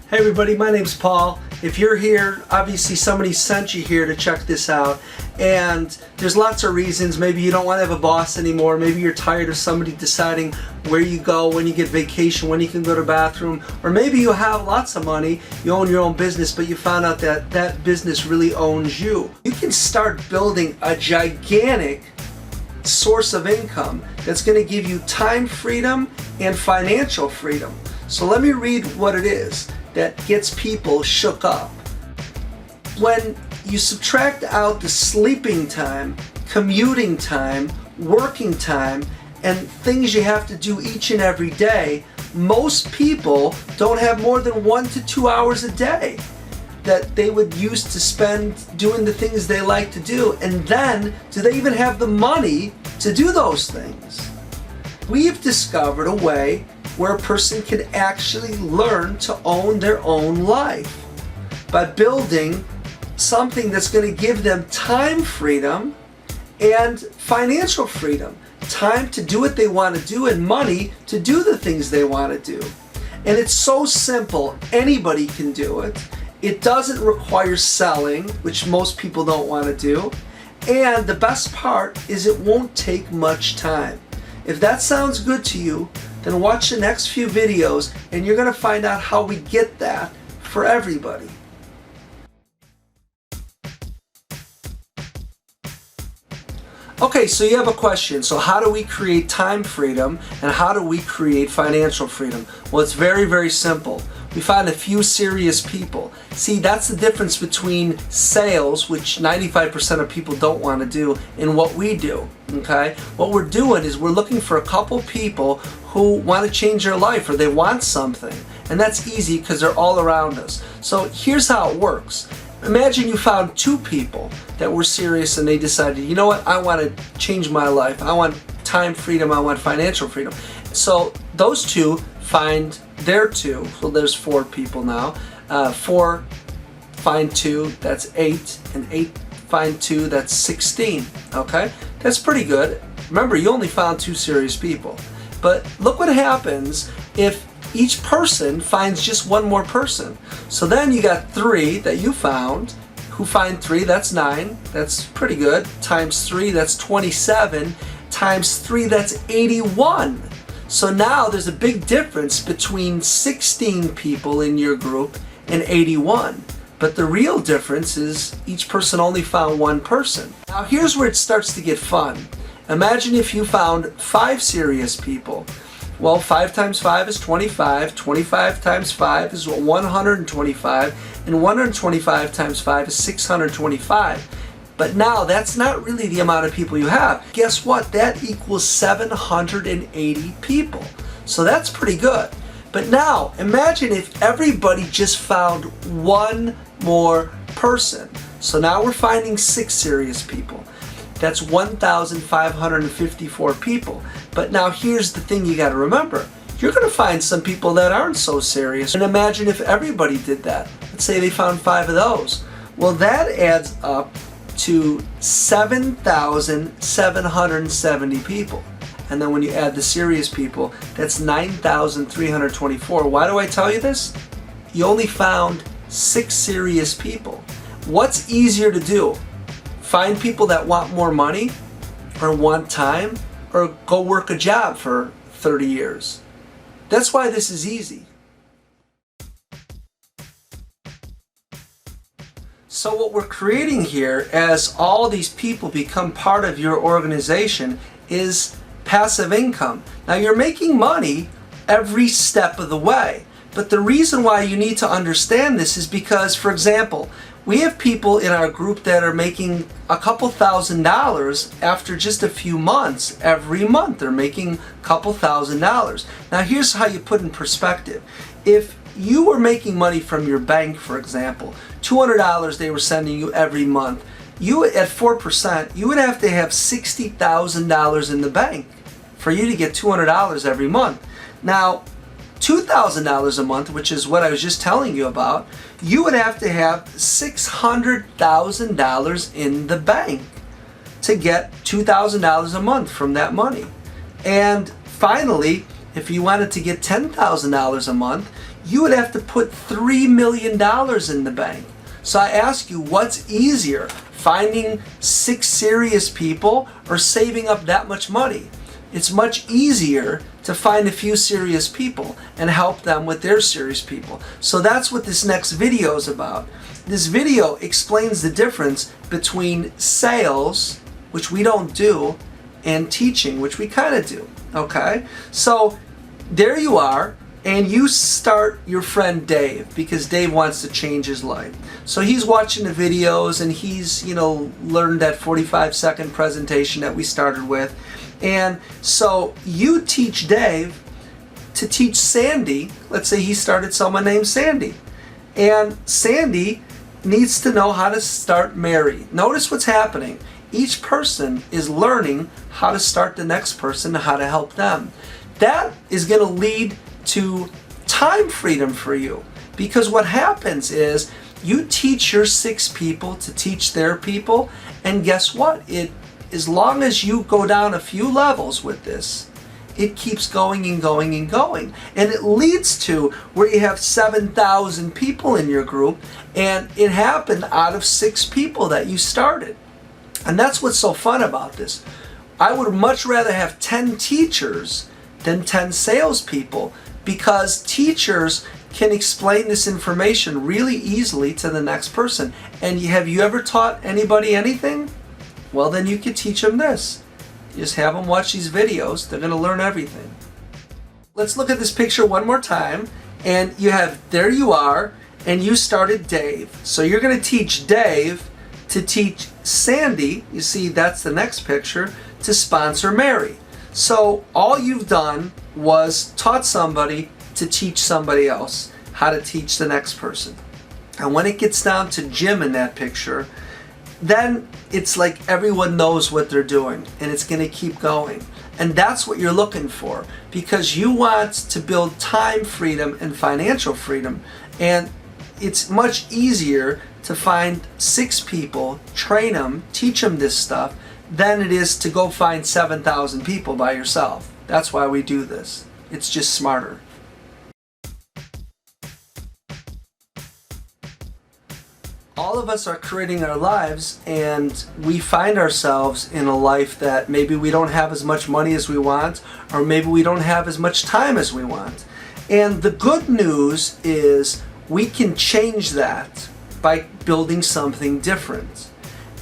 Hey everybody, my name's Paul. If you're here, obviously somebody sent you here to check this out, and there's lots of reasons. Maybe you don't want to have a boss anymore. Maybe you're tired of somebody deciding where you go, when you get vacation, when you can go to the bathroom, or maybe you have lots of money, you own your own business, but you found out that that business really owns you. You can start building a gigantic source of income that's going to give you time freedom and financial freedom. So let me read what it is that gets people shook up. When you subtract out the sleeping time, commuting time, working time, and things you have to do each and every day, most people don't have more than 1 to 2 hours a day that they would use to spend doing the things they like to do. And then, do they even have the money to do those things? We've discovered a way where a person can actually learn to own their own life by building something that's going to give them time freedom and financial freedom. Time to do what they want to do and money to do the things they want to do. And it's so simple, anybody can do it. It doesn't require selling, which most people don't want to do. And the best part is it won't take much time. If that sounds good to you, then watch the next few videos and you're going to find out how we get that for everybody. Okay, so you have a question. So how do we create time freedom and how do we create financial freedom? Well, it's very, very simple. We find a few serious people. See, that's the difference between sales, which 95% of people don't want to do, and what we do, okay? What we're doing is we're looking for a couple people who want to change their life or they want something. And that's easy because they're all around us. So here's how it works. Imagine you found 2 people that were serious and they decided, you know what, I want to change my life. I want time freedom, I want financial freedom. So those 2 find their 2, so there's 4 people now. 4 find 2, that's 8, and 8 find 2, that's 16, okay? That's pretty good. Remember, you only found 2 serious people. But look what happens if each person finds just 1 more person. So then you got 3 that you found, who find 3, that's 9, that's pretty good, times 3, that's 27, times 3, that's 81. So now there's a big difference between 16 people in your group and 81. But the real difference is each person only found 1 person. Now here's where it starts to get fun. Imagine if you found 5 serious people. Well, 5 times 5 is 25, 25 times 5 is 125, and 125 times 5 is 625. But now that's not really the amount of people you have. Guess what? That equals 780 people. So that's pretty good. But now imagine if everybody just found 1 more person. So now we're finding 6 serious people. That's 1,554 people. But now here's the thing you got to remember. You're going to find some people that aren't so serious. And imagine if everybody did that. Let's say they found 5 of those. Well, that adds up to 7,770 people. And then when you add the serious people, that's 9,324. Why do I tell you this? You only found 6 serious people. What's easier to do? Find people that want more money or want time or go work a job for 30 years. That's why this is easy. So what we're creating here as all these people become part of your organization is passive income. Now you're making money every step of the way. But the reason why you need to understand this is because, for example, we have people in our group that are making a couple $1,000s after just a few months. Every month they're making a couple $1,000s. Now here's how you put in perspective. If you were making money from your bank, for example, $200 they were sending you every month, you at 4%, you would have to have $60,000 in the bank for you to get $200 every month. Now, $2,000 a month, which is what I was just telling you about, you would have to have $600,000 in the bank to get $2,000 a month from that money. And finally, if you wanted to get $10,000 a month, you would have to put $3 million in the bank. So I ask you, what's easier, finding 6 serious people or saving up that much money? It's much easier to find a few serious people and help them with their serious people. So that's what this next video is about. This video explains the difference between sales, which we don't do, and teaching, which we kind of do. Okay? So there you are, and you start your friend Dave, because Dave wants to change his life. So he's watching the videos, and he's, learned that 45-second presentation that we started with. And so you teach Dave to teach Sandy. Let's say he started someone named Sandy. And Sandy needs to know how to start Mary. Notice what's happening. Each person is learning how to start the next person and how to help them. That is going to lead to time freedom for you. Because what happens is you teach your 6 people to teach their people, and guess what? As long as you go down a few levels with this, it keeps going and going and going. And it leads to where you have 7,000 people in your group, and it happened out of 6 people that you started. And that's what's so fun about this. I would much rather have 10 teachers than 10 salespeople, because teachers can explain this information really easily to the next person. And have you ever taught anybody anything? Well, then you could teach them this. You just have them watch these videos. They're going to learn everything. Let's look at this picture one more time. And there you are, and you started Dave. So you're going to teach Dave to teach Sandy, you see that's the next picture, to sponsor Mary. So all you've done was taught somebody to teach somebody else how to teach the next person. And when it gets down to Jim in that picture, then it's like everyone knows what they're doing, and it's going to keep going. And that's what you're looking for, because you want to build time freedom and financial freedom. And it's much easier to find 6 people, train them, teach them this stuff, than it is to go find 7,000 people by yourself. That's why we do this. It's just smarter. All of us are creating our lives, and we find ourselves in a life that maybe we don't have as much money as we want, or maybe we don't have as much time as we want. And the good news is we can change that by building something different.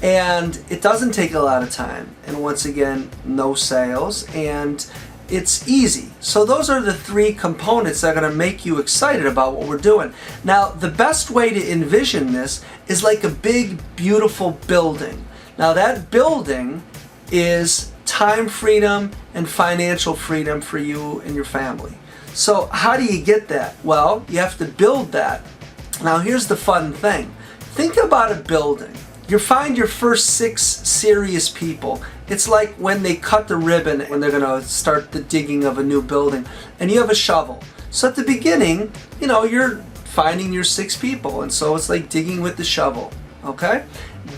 And it doesn't take a lot of time. And once again, no sales, and it's easy. So those are the 3 components that are going to make you excited about what we're doing. Now, the best way to envision this is like a big, beautiful building. Now, that building is time freedom and financial freedom for you and your family. So how do you get that? Well, you have to build that. Now, here's the fun thing. Think about a building. You find your first 6 serious people. It's like when they cut the ribbon when they're going to start the digging of a new building, and you have a shovel. So at the beginning, you're finding your 6 people, and so it's like digging with the shovel. Okay?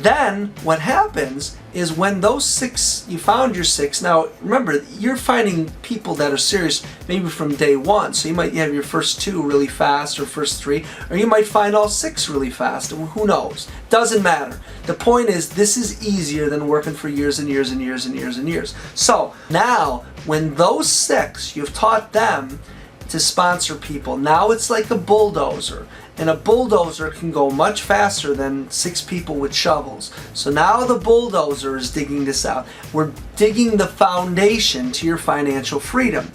Then what happens is when those 6, you found your 6, now remember, you're finding people that are serious maybe from day 1. So you might have your first 2 really fast, or first 3, or you might find all 6 really fast. Who knows? Doesn't matter. The point is, this is easier than working for years and years and years and years and years. So now, when those 6, you've taught them to sponsor people, now it's like a bulldozer. And a bulldozer can go much faster than 6 people with shovels. So now the bulldozer is digging this out. We're digging the foundation to your financial freedom.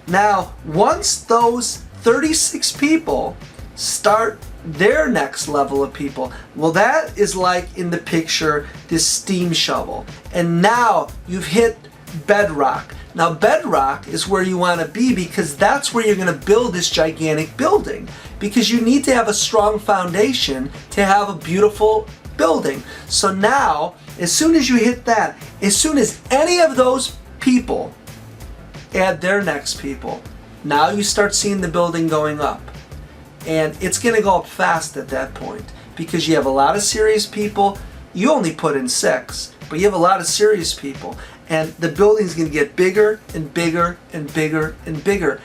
Now, once those 36 people start their next level of people, well, that is like in the picture, this steam shovel. And now you've hit bedrock. Now, bedrock is where you want to be, because that's where you're going to build this gigantic building. Because you need to have a strong foundation to have a beautiful building. So now, as soon as you hit that, as soon as any of those people add their next people, now you start seeing the building going up. And it's going to go up fast at that point, because you have a lot of serious people. You only put in 6, but you have a lot of serious people. And the building's going to get bigger and bigger and bigger and bigger.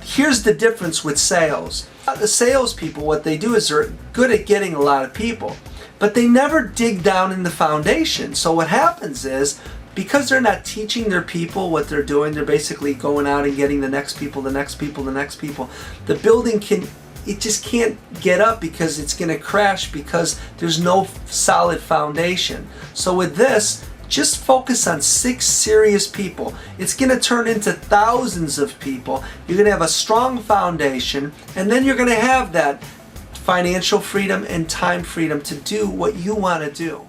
here's the difference with sales. The salespeople, what they do is they're good at getting a lot of people, but they never dig down in the foundation. So what happens is, because they're not teaching their people what they're doing, they're basically going out and getting the next people, the next people, the next people. The building it just can't get up because it's going to crash because there's no solid foundation. So with this, just focus on 6 serious people. It's going to turn into thousands of people. You're going to have a strong foundation, and then you're going to have that financial freedom and time freedom to do what you want to do.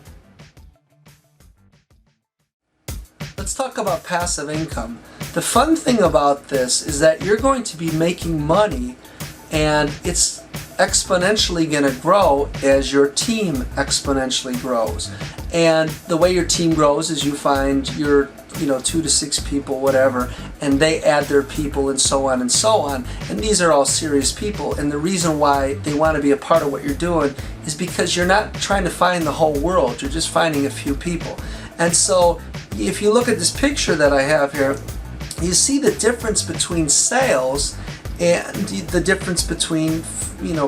Let's talk about passive income. The fun thing about this is that you're going to be making money, and it's exponentially going to grow as your team exponentially grows. And the way your team grows is you find your 2 to 6 people, whatever, and they add their people and so on and so on. And these are all serious people, and the reason why they want to be a part of what you're doing is because you're not trying to find the whole world, you're just finding a few people. And so if you look at this picture that I have here, you see the difference between sales and the difference between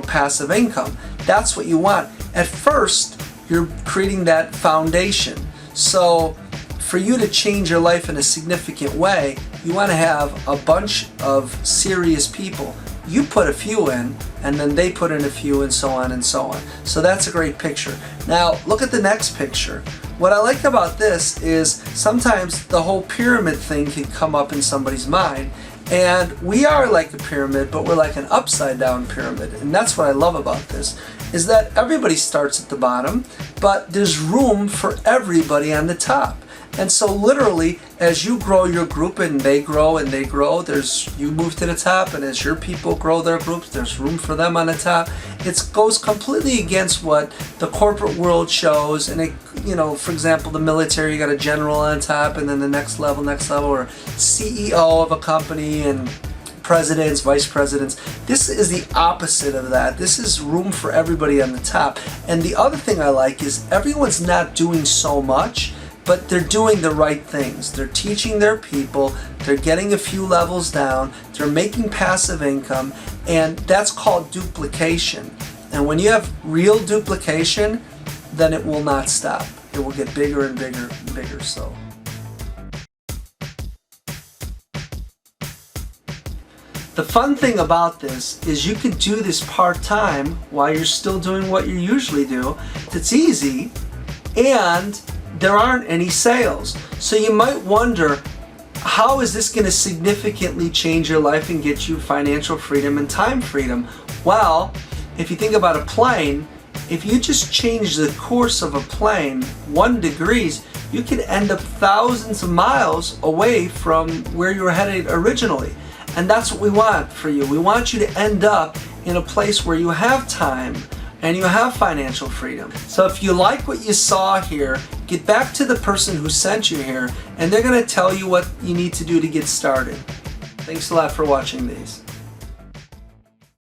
passive income. That's what you want. At first, you're creating that foundation. So for you to change your life in a significant way, you want to have a bunch of serious people. You put a few in, and then they put in a few, and so on and so on. So that's a great picture. Now look at the next picture. What I like about this is sometimes the whole pyramid thing can come up in somebody's mind. And we are like a pyramid, but we're like an upside down pyramid. And that's what I love about this, is that everybody starts at the bottom, but there's room for everybody on the top. And so literally, as you grow your group and they grow, you move to the top, and as your people grow their groups, there's room for them on the top. It goes completely against what the corporate world shows. And for example, the military, you got a general on top, and then the next level, or CEO of a company, and presidents, vice presidents. This is the opposite of that. This is room for everybody on the top. And the other thing I like is everyone's not doing so much, but they're doing the right things. They're teaching their people, they're getting a few levels down, they're making passive income, and that's called duplication. And when you have real duplication, then it will not stop. It will get bigger and bigger and bigger. So the fun thing about this is you can do this part-time while you're still doing what you usually do. It's easy, and there aren't any sales. So you might wonder, how is this going to significantly change your life and get you financial freedom and time freedom? Well, if you think about a plane, if you just change the course of a plane 1 degree, you can end up thousands of miles away from where you were headed originally. And that's what we want for you. We want you to end up in a place where you have time and you have financial freedom. So if you like what you saw here, get back to the person who sent you here, and they're going to tell you what you need to do to get started. Thanks a lot for watching these.